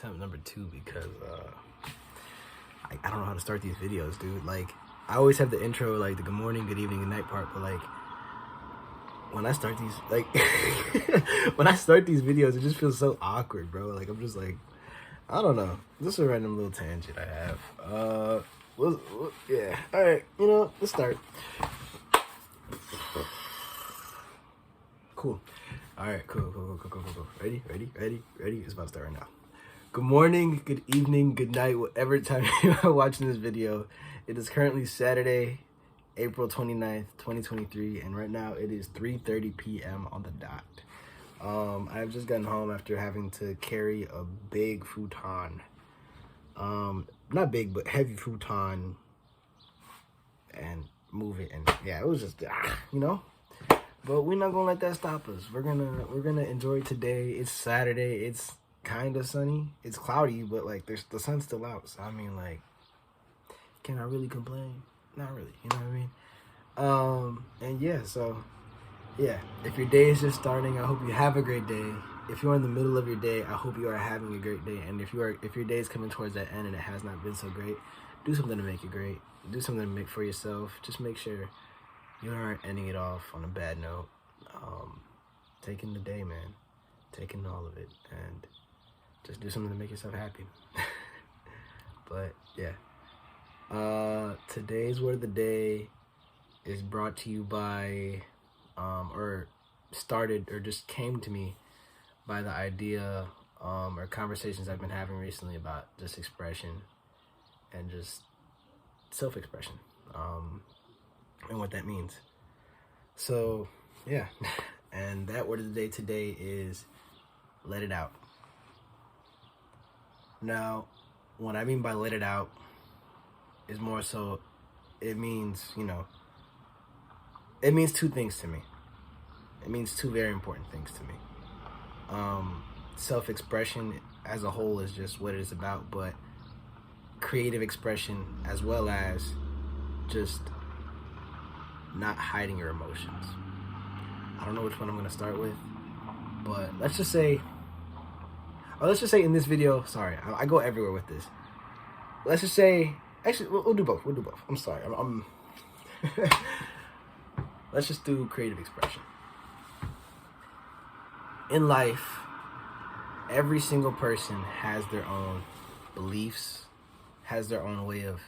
attempt number 2 because I don't know how to start these videos, dude. Like, I always have the intro, like the good morning, good evening, good night part, but like when I start these, like when I start these videos, it just feels so awkward, bro. Like, I'm just like, I don't know. This is a random little tangent I have. Yeah. All right, let's start. Cool. All right, cool. Ready? It's about to start right now. Good morning, good evening, good night, whatever time you are watching this video. It is currently Saturday, April 29th, 2023, and right now it is 3:30 p.m. on the dot. I've just gotten home after having to carry a big futon. Not big, but heavy futon, and move it, and yeah, it was just, But we're not gonna let that stop us. We're gonna enjoy today. It's Saturday. It's kind of sunny. It's cloudy, but like the sun's still out. So I mean, like, can I really complain? Not really. You know what I mean? And yeah, so yeah. If your day is just starting, I hope you have a great day. If you're in the middle of your day, I hope you are having a great day. And if your day is coming towards that end and it has not been so great, do something to make it great. Do something to make for yourself. Just make sure you aren't ending it off on a bad note. Taking the day, man. Taking all of it. And just do something to make yourself happy. But, yeah. Today's word of the day is brought to you by, or just came to me by the idea, or conversations I've been having recently about just expression and just self-expression. And what that means. So, yeah. And that word of the day today is let it out. Now, what I mean by let it out is more so, it means, it means two things to me. It means two very important things to me. Self-expression as a whole is just what it is about, but creative expression as well as just not hiding your emotions. I don't know which one I'm going to start with, but let's just say in this video, sorry, I go everywhere with this. Let's just say, actually, we'll do both. I'm sorry. I'm let's just do creative expression. In life, every single person has their own beliefs, has their own way of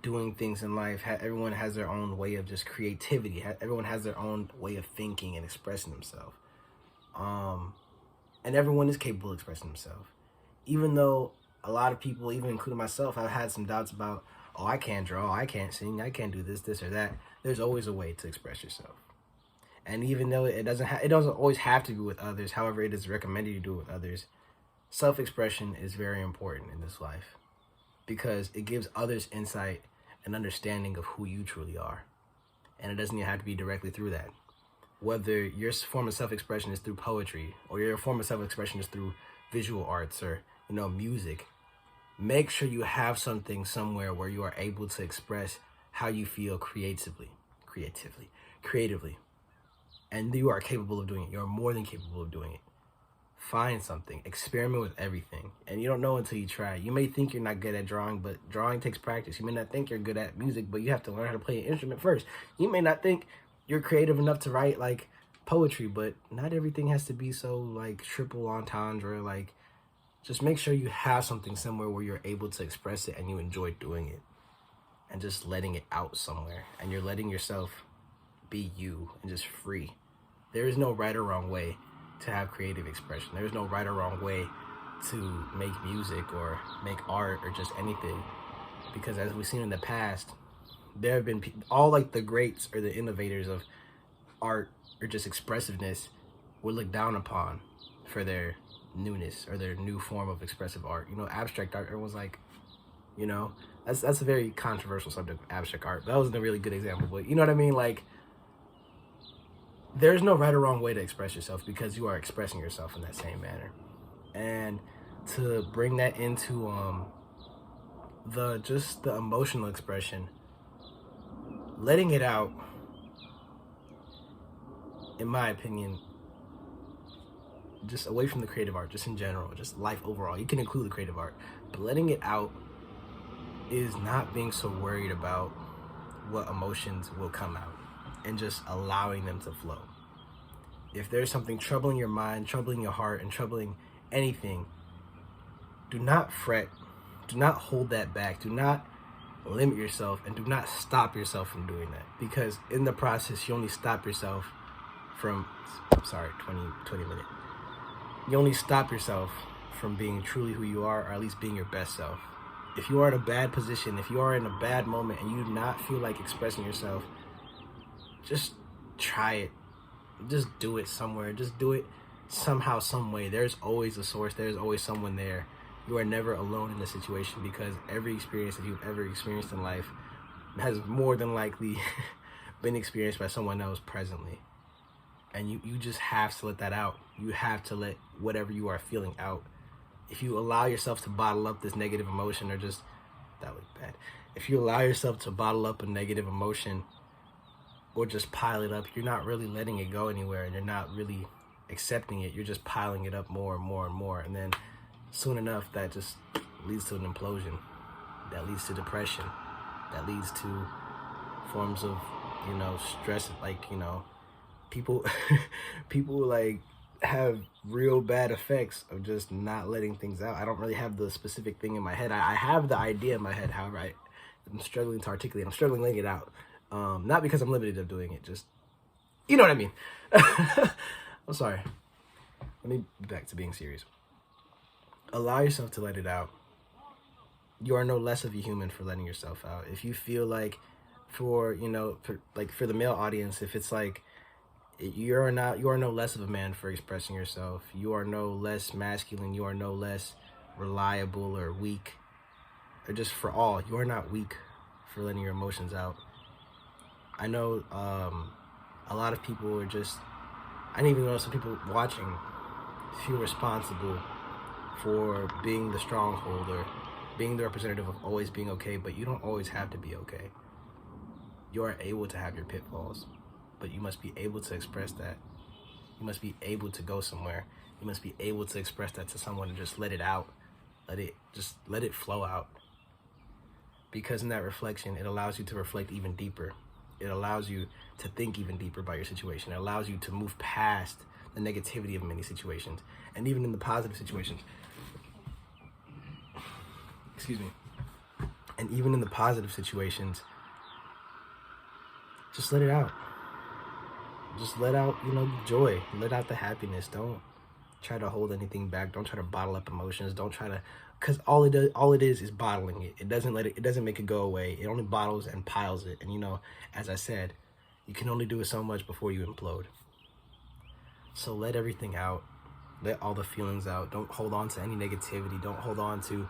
doing things in life. Everyone has their own way of just creativity. Everyone has their own way of thinking and expressing themselves. And everyone is capable of expressing themselves. Even though a lot of people, even including myself, have had some doubts about, oh, I can't draw, I can't sing, I can't do this or that. There's always a way to express yourself. And even though it doesn't always have to be with others, however, it is recommended you do it with others, self-expression is very important in this life, because it gives others insight and understanding of who you truly are. And it doesn't even have to be directly through that. Whether your form of self-expression is through poetry, or your form of self-expression is through visual arts, or, music, make sure you have something somewhere where you are able to express how you feel creatively. And you are capable of doing it. You're more than capable of doing it. Find something, experiment with everything, and you don't know until you try. You may think you're not good at drawing, but drawing takes practice. You may not think you're good at music, but you have to learn how to play an instrument first. You may not think you're creative enough to write like poetry, but not everything has to be so like triple entendre. Like, just make sure you have something somewhere where you're able to express it and you enjoy doing it, and just letting it out somewhere, and you're letting yourself be you and just free. There is no right or wrong way to have creative expression. There's no right or wrong way to make music or make art or just anything, because as we've seen in the past, there have been all like the greats or the innovators of art or just expressiveness were looked down upon for their newness or their new form of expressive art. Abstract art, everyone's like, that's a very controversial subject, abstract art. That wasn't a really good example, but you know what I mean? Like, there's no right or wrong way to express yourself, because you are expressing yourself in that same manner. And to bring that into the emotional expression, letting it out, in my opinion, just away from the creative art, just in general, just life overall. You can include the creative art, but letting it out is not being so worried about what emotions will come out and just allowing them to flow. If there's something troubling your mind, troubling your heart, and troubling anything, do not fret. Do not hold that back. Do not limit yourself, and do not stop yourself from doing that, because in the process you only stop yourself from 20 minutes. You only stop yourself from being truly who you are, or at least being your best self. If you are in a bad position, if you are in a bad moment and you do not feel like expressing yourself, just try it. Just do it somewhere. Just do it somehow, some way. There's always a source. There's always someone there. You are never alone in the situation, because every experience that you've ever experienced in life has more than likely been experienced by someone else presently. And you just have to let that out. You have to let whatever you are feeling out. If you allow yourself to bottle up this negative emotion, or just, that looked bad. If you allow yourself to bottle up a negative emotion or just pile it up, you're not really letting it go anywhere, and you're not really accepting it. You're just piling it up more and more and more. And then soon enough, that just leads to an implosion. That leads to depression. That leads to forms of, stress. Like, people like have real bad effects of just not letting things out. I don't really have the specific thing in my head. I have the idea in my head. However, I'm struggling to articulate. I'm struggling letting it out. Not because I'm limited of doing it. Just, you know what I mean. I'm sorry. Let me back to being serious. Allow yourself to let it out. You are no less of a human for letting yourself out. If you feel like, for the male audience, if it's like, you are no less of a man for expressing yourself. You are no less masculine. You are no less reliable or weak, or just for all. You are not weak for letting your emotions out. I know a lot of people are just, I didn't even know some people watching feel responsible for being the stronghold or being the representative of always being okay, but you don't always have to be okay. You are able to have your pitfalls, but you must be able to express that. You must be able to go somewhere. You must be able to express that to someone and just let it out. Let it flow out. Because in that reflection, it allows you to reflect even deeper. It allows you to think even deeper about your situation. It allows you to move past the negativity of many situations. And even in the positive situations. Excuse me. And even in the positive situations, just let it out. Just let out, the joy. Let out the happiness. Don't try to hold anything back. Don't try to bottle up emotions. Don't try to, because all it is bottling it. It doesn't make it go away. It only bottles and piles it. And as I said, you can only do it so much before you implode. So let everything out. Let all the feelings out. Don't hold on to any negativity. Don't hold on to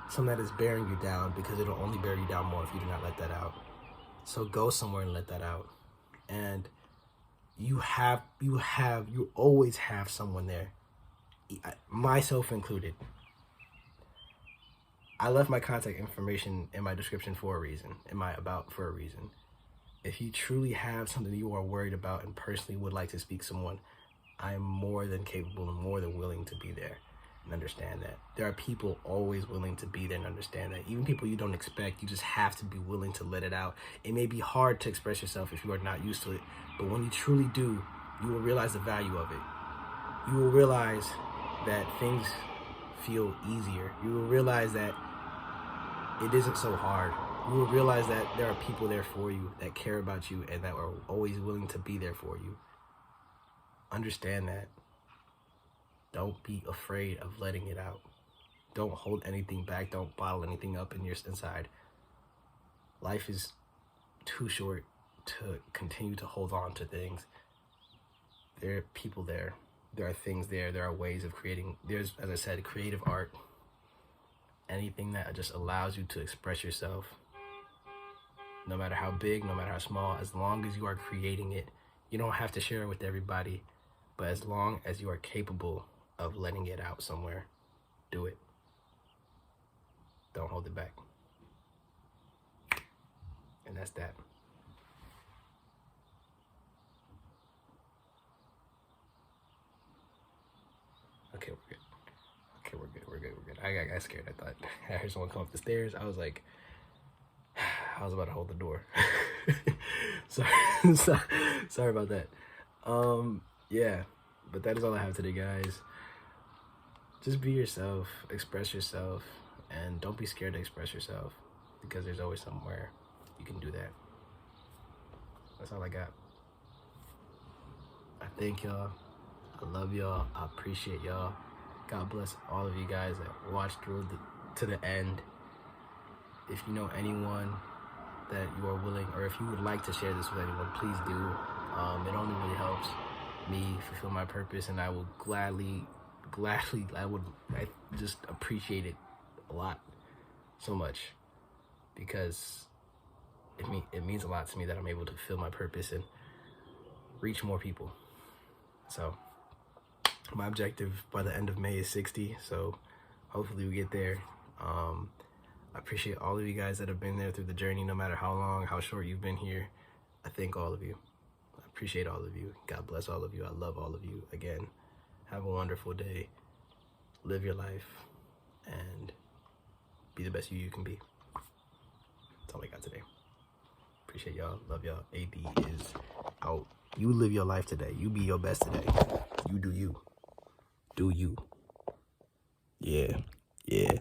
something that is bearing you down, because it'll only bear you down more if you do not let that out. So go somewhere and let that out. And you always have someone there, myself included. I left my contact information in my description for a reason, for a reason. If you truly have something you are worried about and personally would like to speak to someone, I am more than capable and more than willing to be there and understand that. There are people always willing to be there and understand that. Even people you don't expect, you just have to be willing to let it out. It may be hard to express yourself if you are not used to it, but when you truly do, you will realize the value of it. You will realize that things feel easier. You will realize that it isn't so hard. You will realize that there are people there for you that care about you and that are always willing to be there for you. Understand that. Don't be afraid of letting it out. Don't hold anything back. Don't bottle anything up in your inside. Life is too short to continue to hold on to things. There are people there. There are things there. There are ways of creating. There's, as I said, creative art. Anything that just allows you to express yourself. No matter how big, no matter how small, as long as you are creating it, you don't have to share it with everybody. But as long as you are capable of letting it out somewhere, do it. Don't hold it back. And that's that. Okay, we're good. Okay, we're good. We're good. We're good. I got scared. I thought I heard someone come up the stairs. I was like, I was about to hold the door. sorry, sorry about that. Yeah, but that is all I have today, guys. Just be yourself, express yourself, and don't be scared to express yourself, because there's always somewhere you can do that. That's all I got. I thank y'all. I love y'all. I appreciate y'all. God bless all of you guys that watched through to the end. If you know anyone that you are willing, or if you would like to share this with anyone, please do. It only really helps me fulfill my purpose, and I will gladly, I just appreciate it a lot, so much, because it means a lot to me that I'm able to fulfill my purpose and reach more people. So my objective by the end of May is 60, so hopefully we get there. I appreciate all of you guys that have been there through the journey, no matter how long, how short you've been here. I thank all of you. I appreciate all of you. God bless all of you. I love all of you. Again, have a wonderful day. Live your life and be the best you can be. That's all I got today. Appreciate y'all. Love y'all. AD is out. You live your life today. You be your best today. You do you. Do you. Yeah. Yeah.